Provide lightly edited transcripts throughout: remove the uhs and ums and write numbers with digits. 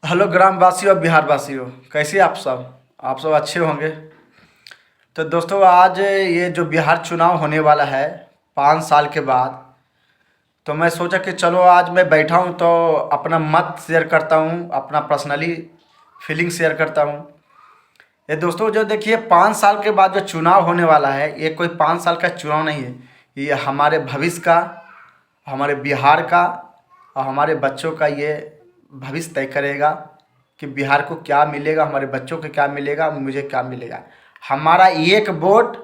Hello ग्रामवासियों और बिहार वासियों, कैसे आप सब? आप सब अच्छे होंगे। तो दोस्तों, आज ये जो बिहार चुनाव होने वाला है 5 साल के बाद, तो मैं सोचा कि चलो आज मैं बैठा हूँ तो अपना मत शेयर करता हूँ, अपना पर्सनली फीलिंग शेयर करता हूँ। ये दोस्तों, जो देखिए 5 साल के बाद जो चुनाव होने वाला है, ये कोई 5 साल का चुनाव नहीं है। ये हमारे भविष्य का, हमारे बिहार का और हमारे बच्चों का ये भविष्य तय करेगा कि बिहार को क्या मिलेगा, हमारे बच्चों को क्या मिलेगा, मुझे क्या मिलेगा। हमारा एक वोट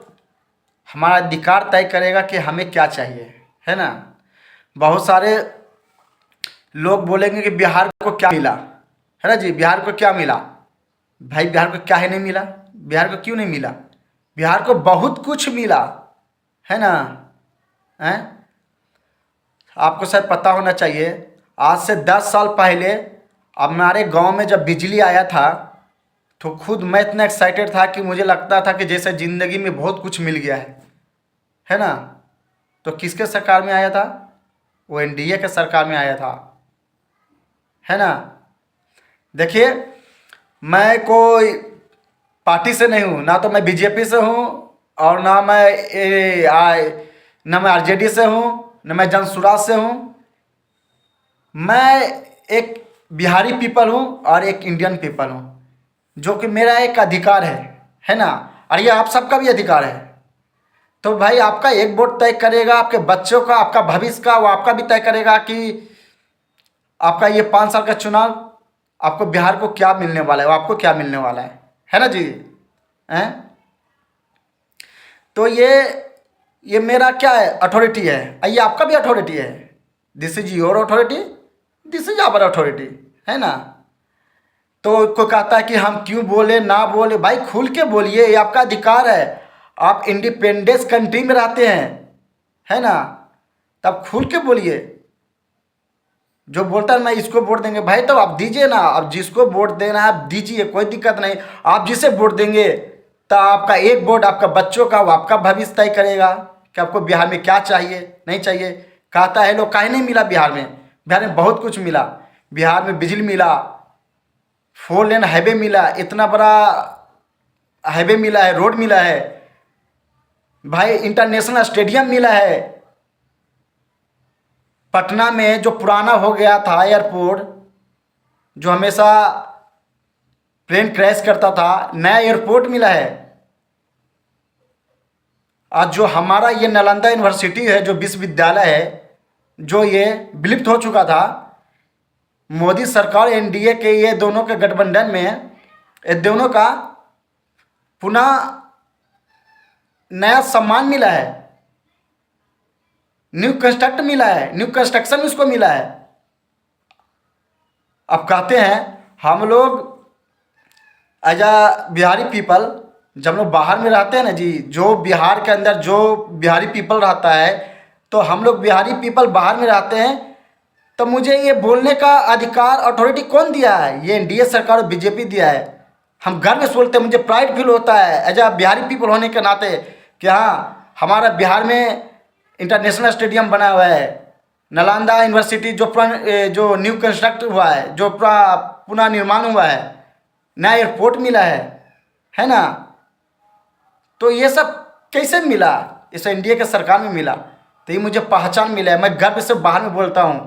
हमारा अधिकार तय करेगा कि हमें क्या चाहिए, है ना। बहुत सारे लोग बोलेंगे कि बिहार को क्या मिला, है ना जी, बिहार को क्या मिला। भाई, बिहार को क्या ही नहीं मिला? बिहार को क्यों नहीं मिला? बिहार को बहुत कुछ मिला, है ना। हैं? आपको शायद पता होना चाहिए, आज से 10 साल पहले हमारे गांव में जब बिजली आया था, तो खुद मैं इतना एक्साइटेड था कि मुझे लगता था कि जैसे ज़िंदगी में बहुत कुछ मिल गया है ना। तो किसके सरकार में आया था? वो एनडीए के सरकार में आया था, है ना। देखिए, मैं कोई पार्टी से नहीं हूँ, ना तो मैं बीजेपी से हूँ और ना मैं आरजेडी से हूँ, ना मैं जनसुराज से हूँ। मैं एक बिहारी पीपल हूँ और एक इंडियन पीपल हूँ, जो कि मेरा एक अधिकार है ना। और ये आप सबका भी अधिकार है। तो भाई, आपका एक वोट तय करेगा आपके बच्चों का, आपका भविष्य का, वो आपका भी तय करेगा कि आपका ये 5 साल का चुनाव आपको बिहार को क्या मिलने वाला है, वो आपको क्या मिलने वाला है ना जी। हैं? तो ये मेरा क्या है, अथॉरिटी है, और ये आपका भी अथॉरिटी है। This is your authority, this is our authority, है ना। तो कोई कहता है कि हम क्यों बोले ना बोले, भाई खुल के बोलिए, ये आपका अधिकार है। आप इंडिपेंडेंस कंट्री में रहते हैं, है ना। तब खुल के बोलिए। जो बोलता है मैं इसको वोट देंगे, भाई तो आप दीजिए ना, आप जिसको वोट देना है आप दीजिए, कोई दिक्कत नहीं। आप जिसे वोट देंगे तो आपका एक वोट आपका बच्चों का, वो आपका भविष्य तय करेगा कि आपको बिहार में क्या चाहिए, नहीं चाहिए। कहता है लोग काहे नहीं मिला बिहार में? बिहार में बहुत कुछ मिला। बिहार में बिजली मिला, 4 लेन हाईवे मिला, इतना बड़ा हाईवे मिला है, रोड मिला है भाई, इंटरनेशनल स्टेडियम मिला है। पटना में जो पुराना हो गया था एयरपोर्ट, जो हमेशा प्लेन क्रैश करता था, नया एयरपोर्ट मिला है। आज जो हमारा ये नालंदा यूनिवर्सिटी है, जो विश्वविद्यालय है, जो ये विलुप्त हो चुका था, मोदी सरकार एनडीए के ये दोनों के गठबंधन में ये दोनों का पुनः नया सम्मान मिला है, न्यू कंस्ट्रक्ट मिला है, न्यू कंस्ट्रक्शन इसको मिला है। अब कहते हैं हम लोग एज अ बिहारी पीपल, जब लोग बाहर में रहते हैं ना जी, जो बिहार के अंदर जो बिहारी पीपल रहता है, तो हम लोग बिहारी पीपल बाहर में रहते हैं, तो मुझे ये बोलने का अधिकार अथॉरिटी कौन दिया है? ये एनडीए सरकार और बीजेपी दिया है। हम गर्व से बोलते हैं, मुझे प्राइड फील होता है एज अ बिहारी पीपल होने के नाते कि हाँ, हमारा बिहार में इंटरनेशनल स्टेडियम बना हुआ है, नालंदा यूनिवर्सिटी जो न्यू कंस्ट्रक्ट हुआ है, जो पुनः निर्माण हुआ है, नया एयरपोर्ट मिला है ना। तो ये सब कैसे मिला? इस एनडीए के सरकार में मिला, तो ये मुझे पहचान मिला है। मैं गर्व से बाहर में बोलता हूँ।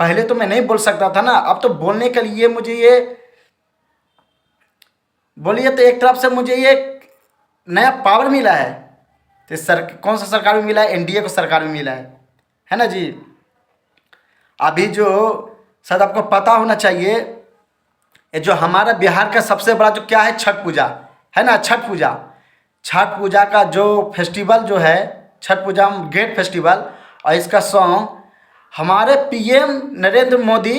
पहले तो मैं नहीं बोल सकता था ना, अब तो बोलने के लिए मुझे ये बोलिए, तो एक तरफ से मुझे ये नया पावर मिला है। तो कौन सा सरकार में मिला है? एनडीए को सरकार में मिला है ना जी। अभी जो शायद आपको पता होना चाहिए, ये जो हमारा बिहार का सबसे बड़ा जो क्या है, छठ पूजा है ना। छठ पूजा, छठ पूजा का जो फेस्टिवल जो है, छठ पूजा ग्रेट फेस्टिवल, और इसका सॉन्ग हमारे पीएम नरेंद्र मोदी,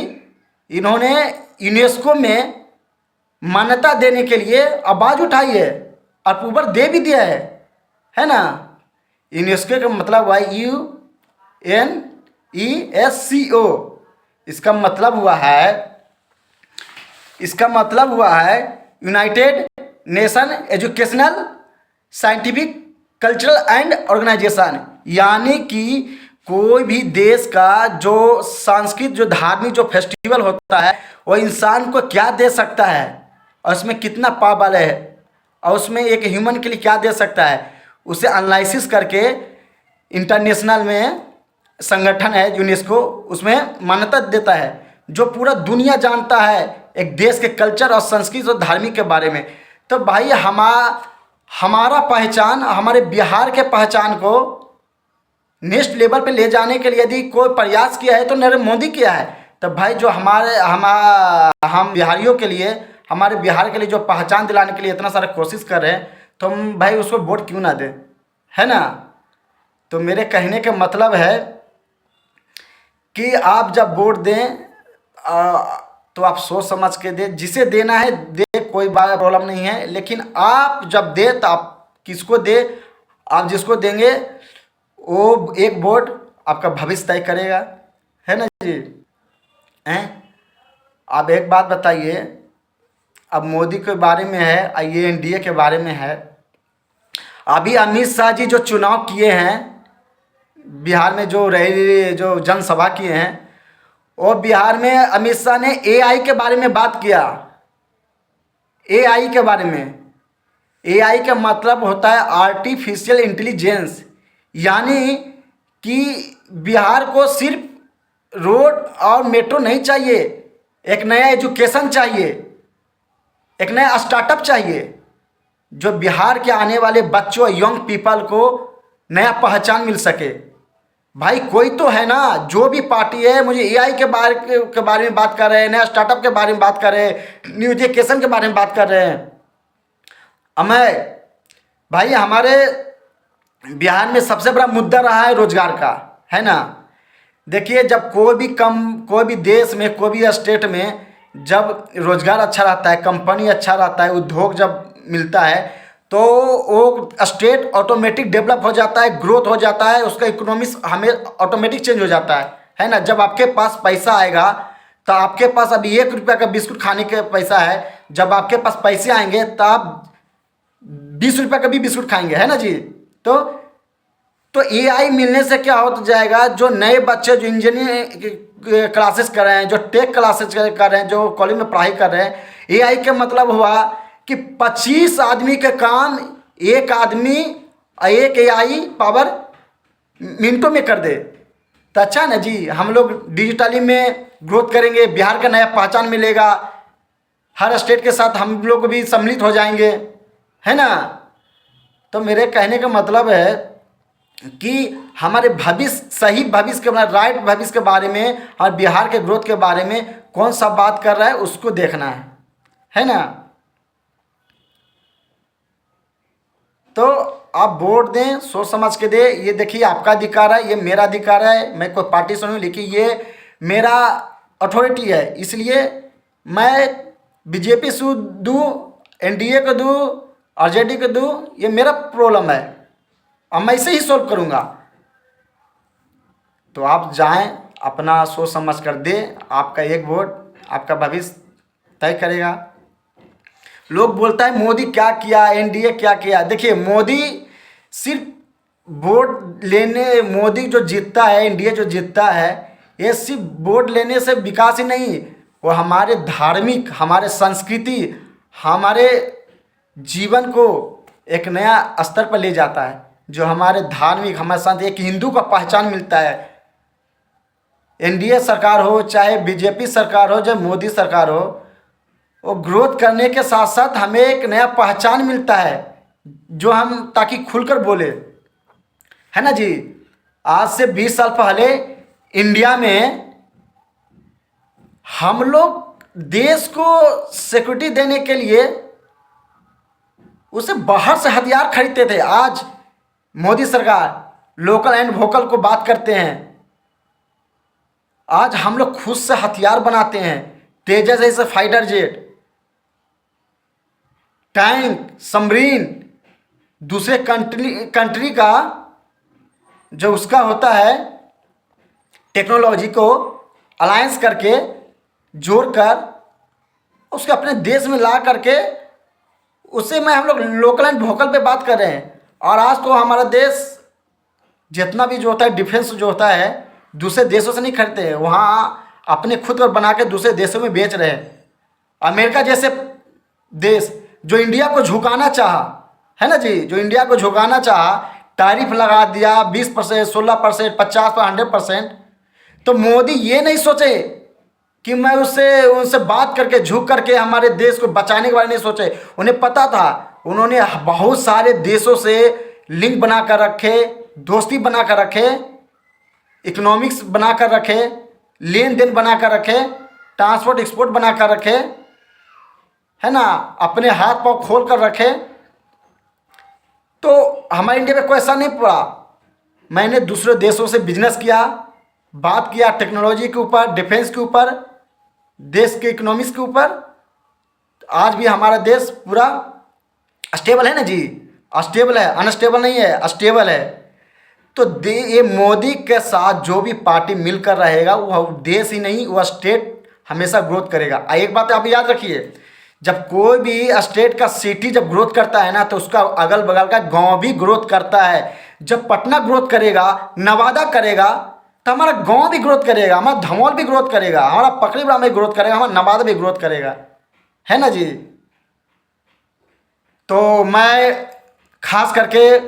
इन्होंने यूनेस्को में मान्यता देने के लिए आवाज़ उठाई है, अप्रूवल दे भी दिया है ना। यूनेस्को का मतलब हुआ UNESCO। इसका मतलब हुआ है united nation educational scientific cultural and organisation, यानी कि कोई भी देश का जो सांस्कृतिक जो धार्मिक जो फेस्टिवल होता है वो इंसान को क्या दे सकता है और उसमें कितना पावर है और उसमें एक ह्यूमन के लिए क्या दे सकता है, उसे एनालिसिस करके इंटरनेशनल में संगठन है यूनेस्को उसमें मान्यता देता है, जो पूरा दुनिया जानता है एक देश के कल्चर और संस्कृति और धार्मिक के बारे में। तो भाई हमारा पहचान, हमारे बिहार के पहचान को नेक्स्ट लेवल पे ले जाने के लिए यदि कोई प्रयास किया है तो नरेंद्र मोदी किया है। तो भाई जो हम बिहारियों के लिए, हमारे बिहार के लिए जो पहचान दिलाने के लिए इतना सारा कोशिश कर रहे हैं, तो हम भाई उसको वोट क्यों ना दें, है ना। तो मेरे कहने का मतलब है कि आप जब वोट दें तो आप सोच समझ के दें, जिसे देना है दे, कोई बात प्रॉब्लम नहीं है, लेकिन आप जब दे तो आप किसको दे, आप जिसको देंगे वो एक वोट आपका भविष्य तय करेगा, है ना जी। हैं, अब एक बात बताइए, अब मोदी के बारे में है और ये एनडीए के बारे में है। अभी अमित शाह जी जो चुनाव किए हैं बिहार में, जो रैली जो जनसभा किए हैं, और बिहार में अमित शाह ने एआई के बारे में बात किया। एआई के बारे में, एआई का मतलब होता है आर्टिफिशियल इंटेलिजेंस, यानी कि बिहार को सिर्फ रोड और मेट्रो नहीं चाहिए, एक नया एजुकेशन चाहिए, एक नया स्टार्टअप चाहिए, जो बिहार के आने वाले बच्चों यंग पीपल को नया पहचान मिल सके। भाई कोई तो है ना, जो भी पार्टी है, मुझे एआई के बारे में बात कर रहे हैं, नया स्टार्टअप के बारे में बात कर रहे हैं, न्यू एजुकेशन के बारे में बात कर रहे हैं। अमय भाई, हमारे बिहार में सबसे बड़ा मुद्दा रहा है रोजगार का, है ना। देखिए, जब कोई भी देश में, कोई भी स्टेट में जब रोजगार अच्छा रहता है, कंपनी अच्छा रहता है, उद्योग जब मिलता है, तो वो स्टेट ऑटोमेटिक डेवलप हो जाता है, ग्रोथ हो जाता है, उसका इकोनॉमिक्स हमें ऑटोमेटिक चेंज हो जाता है ना। जब आपके पास पैसा आएगा, तो आपके पास अभी 1 रुपये का बिस्कुट खाने का पैसा है, जब आपके पास पैसे आएंगे तो आप 20 रुपये का भी बिस्कुट खाएंगे, है ना जी। तो एआई मिलने से क्या हो जाएगा, जो नए बच्चे जो इंजीनियरिंग क्लासेस कर रहे हैं, जो टेक क्लासेस कर रहे हैं, जो कॉलेज में पढ़ाई कर रहे हैं, एआई का मतलब हुआ कि 25 आदमी के काम एक आदमी, एक एआई पावर मिनटों में कर दे। तो अच्छा ना जी, हम लोग डिजिटली में ग्रोथ करेंगे, बिहार का नया पहचान मिलेगा, हर स्टेट के साथ हम लोग भी सम्मिलित हो जाएंगे, है ना। तो मेरे कहने का मतलब है कि हमारे भविष्य, सही भविष्य के, राइट भविष्य के बारे में और बिहार के ग्रोथ के बारे में कौन सा बात कर रहा है उसको देखना है ना। तो आप वोट दें, सोच समझ के दें। ये देखिए, आपका अधिकार है, ये मेरा अधिकार है, मैं कोई पार्टी से नहीं, लेकिन ये मेरा अथॉरिटी है, इसलिए मैं बीजेपी से दूँ, एनडीए को दूँ, आरजेडी को दूँ, ये मेरा प्रॉब्लम है और मैं इसे ही सॉल्व करूँगा। तो आप जाएं, अपना सोच समझ कर दें, आपका एक वोट आपका भविष्य तय करेगा। लोग बोलता है मोदी क्या किया, एनडीए क्या किया। देखिए, मोदी सिर्फ वोट लेने, मोदी जो जीतता है, एनडीए जो जीतता है, ये सिर्फ वोट लेने से विकास ही नहीं, वो हमारे धार्मिक, हमारे संस्कृति, हमारे जीवन को एक नया स्तर पर ले जाता है, जो हमारे धार्मिक, हमारे साथ एक हिंदू का पहचान मिलता है। एनडीए सरकार हो, चाहे बीजेपी सरकार हो, चाहे मोदी सरकार हो, वो ग्रोथ करने के साथ साथ हमें एक नया पहचान मिलता है, जो हम ताकि खुलकर बोले, है ना जी। आज से 20 साल पहले इंडिया में हम लोग देश को सिक्योरिटी देने के लिए उसे बाहर से हथियार खरीदते थे। आज मोदी सरकार लोकल एंड वोकल को बात करते हैं। आज हम लोग खुद से हथियार बनाते हैं, तेजस जैसे फाइटर जेट, टैंक, सबमरीन, दूसरे कंट्री का जो उसका होता है टेक्नोलॉजी को अलायंस करके जोड़कर उसके अपने देश में ला करके उससे मैं हम लोग लोकल एंड वोकल पे बात कर रहे हैं। और आज तो हमारा देश जितना भी जो होता है डिफेंस जो होता है दूसरे देशों से नहीं खरीदते हैं, वहाँ अपने खुद का बना के दूसरे देशों में बेच रहे हैं। अमेरिका जैसे देश जो इंडिया को झुकाना चाहा, है ना जी, जो इंडिया को झुकाना चाहा, टैरिफ लगा दिया 20%, 16%, 50%, 100%। तो मोदी ये नहीं सोचे कि मैं उससे उनसे बात करके झुक करके हमारे देश को बचाने के बारे में नहीं सोचे। उन्हें पता था, उन्होंने बहुत सारे देशों से लिंक बना कर रखे, दोस्ती बना कर रखे, इकोनॉमिक्स बना कर रखे, लेन देन बना कर रखे, ट्रांसपोर्ट एक्सपोर्ट बना कर रखे, है ना, अपने हाथ पाँव खोल कर रखे। तो हमारे इंडिया में कोई ऐसा नहीं पड़ा। मैंने दूसरे देशों से बिजनेस किया, बात किया टेक्नोलॉजी के ऊपर, डिफेंस के ऊपर, देश के इकोनॉमिक्स के ऊपर। आज भी हमारा देश पूरा स्टेबल है ना जी, स्टेबल है, अनस्टेबल नहीं है, स्टेबल है। तो ये मोदी के साथ जो भी पार्टी मिलकर रहेगा वह देश ही नहीं, वह स्टेट हमेशा ग्रोथ करेगा। एक बात आप याद रखिए, जब कोई भी स्टेट का सिटी जब ग्रोथ करता है ना, तो उसका अगल बगल का गांव भी ग्रोथ करता है। जब पटना ग्रोथ करेगा, नवादा करेगा, तो हमारा गांव भी ग्रोथ करेगा, हमारा धमौल भी ग्रोथ करेगा, हमारा पकड़ी बड़ा में ग्रोथ करेगा, हमारा नवादा भी ग्रोथ करेगा, है ना जी। तो मैं खास करके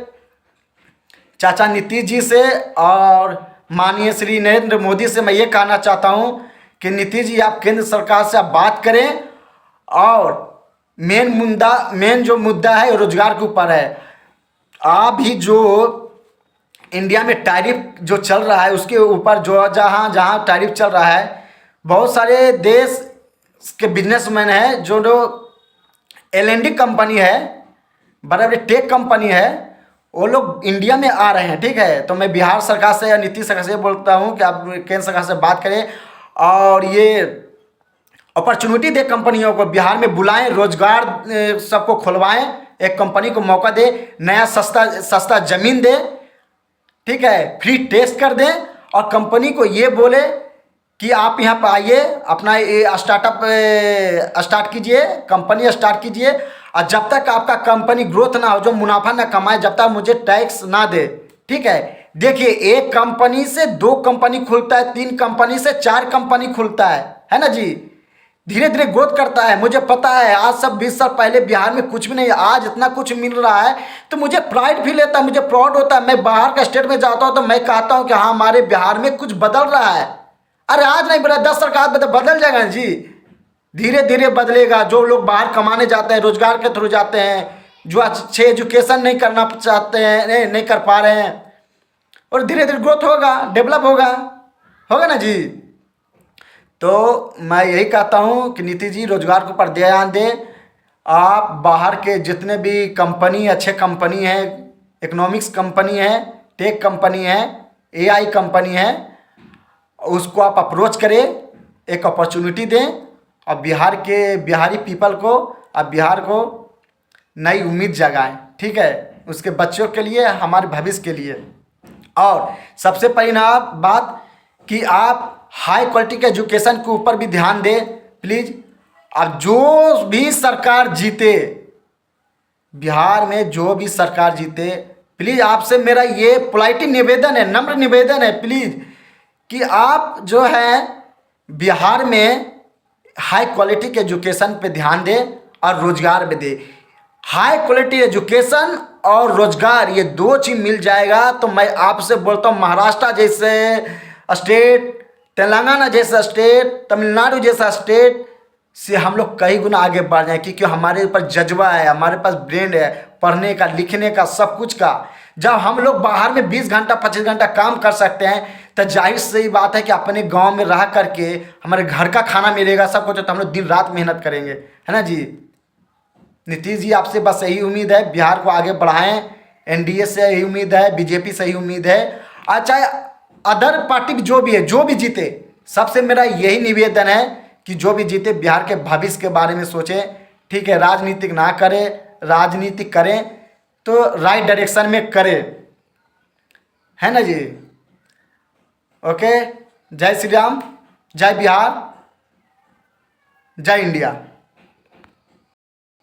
चाचा नीतीश जी से और माननीय श्री नरेंद्र मोदी से मैं ये कहना चाहता हूँ कि नीतीश जी, आप केंद्र सरकार से आप बात करें, और मेन जो मुद्दा है रोजगार के ऊपर है। आप भी जो इंडिया में टैरिफ जो चल रहा है उसके ऊपर, जो जहाँ जहाँ टैरिफ चल रहा है, बहुत सारे देश के बिजनेसमैन हैं, जो L&D कंपनी है, बड़े बड़े टेक कंपनी है, वो लोग इंडिया में आ रहे हैं। ठीक है, तो मैं बिहार सरकार से या नीतीश सरकार से बोलता हूँ कि आप केंद्र सरकार से बात करें और ये अपॉर्चुनिटी दे, कंपनियों को बिहार में बुलाएं, रोजगार सबको खुलवाएं, एक कंपनी को मौका दे, नया सस्ता ज़मीन दे, ठीक है, फ्री टेस्ट कर दें, और कंपनी को ये बोले कि आप यहाँ पर आइए, अपना ये स्टार्टअप स्टार्ट कीजिए, कंपनी स्टार्ट कीजिए, और जब तक आपका कंपनी ग्रोथ ना हो, जो मुनाफा ना कमाए, जब तक मुझे टैक्स ना दे। ठीक है, देखिए, एक कंपनी से 2 कंपनी खुलता है, 3 कंपनी से 4 कंपनी खुलता है ना जी। धीरे धीरे ग्रोथ करता है। मुझे पता है, आज सब 20 साल पहले बिहार में कुछ भी नहीं, आज इतना कुछ मिल रहा है, तो मुझे प्राइड फील होता है, मुझे प्राउड होता है। मैं बाहर का स्टेट में जाता हूँ तो मैं कहता हूँ कि हाँ, हमारे बिहार में कुछ बदल रहा है। अरे आज नहीं बदला, 10 साल का बाद बदल जाएगा जी, धीरे धीरे बदलेगा। जो लोग बाहर कमाने जाते हैं, रोजगार के थ्रू जाते हैं, जो अच्छे एजुकेशन नहीं करना चाहते हैं, नहीं कर पा रहे हैं, और धीरे धीरे ग्रोथ होगा, डेवलप होगा ना जी। तो मैं यही कहता हूँ कि नीतीश जी रोजगार के ऊपर ध्यान दें। आप बाहर के जितने भी कंपनी, अच्छे कंपनी है, इकोनॉमिक्स कंपनी है, टेक कंपनी है, AI कंपनी है, उसको आप अप्रोच करें, एक अपॉर्चुनिटी दें, और बिहारी पीपल को, अब बिहार को नई उम्मीद जगाएं। ठीक है, उसके बच्चों के लिए, हमारे भविष्य के लिए। और सबसे पहली बात कि आप हाई क्वालिटी के एजुकेशन के ऊपर भी ध्यान दें प्लीज़। अब जो भी सरकार जीते, बिहार में जो भी सरकार जीते, प्लीज़ आपसे मेरा ये पोलाइटली निवेदन है, नम्र निवेदन है प्लीज़, कि आप जो है बिहार में हाई क्वालिटी के एजुकेशन पे ध्यान दें और रोजगार पे दें। हाई क्वालिटी एजुकेशन और रोजगार, ये 2 चीज़ मिल जाएगा तो मैं आपसे बोलता हूँ, महाराष्ट्र जैसे स्टेट, तेलंगाना जैसा स्टेट, तमिलनाडु जैसा स्टेट से हम लोग कई गुना आगे बढ़ जाएं, क्योंकि हमारे ऊपर जज्बा है, हमारे पास ब्रेन है, पढ़ने का, लिखने का, सब कुछ का। जब हम लोग बाहर में 20 घंटा 25 घंटा काम कर सकते हैं, तो जाहिर सही बात है कि अपने गांव में रह करके हमारे घर का खाना मिलेगा, सब कुछ, तो हम लोग दिन रात मेहनत करेंगे, है ना जी। नीतीश जी, आपसे बस यही उम्मीद है, बिहार को आगे बढ़ाएं। NDA से यही उम्मीद है, BJP से यही उम्मीद है, और चाहे अदर पार्टी जो भी है, जो भी जीते, सबसे मेरा यही निवेदन है कि जो भी जीते बिहार के भविष्य के बारे में सोचें। ठीक है, राजनीतिक ना करें, राजनीति करें तो राइट डायरेक्शन में करें, है ना जी। ओके, जय श्री राम, जय बिहार, जय इंडिया।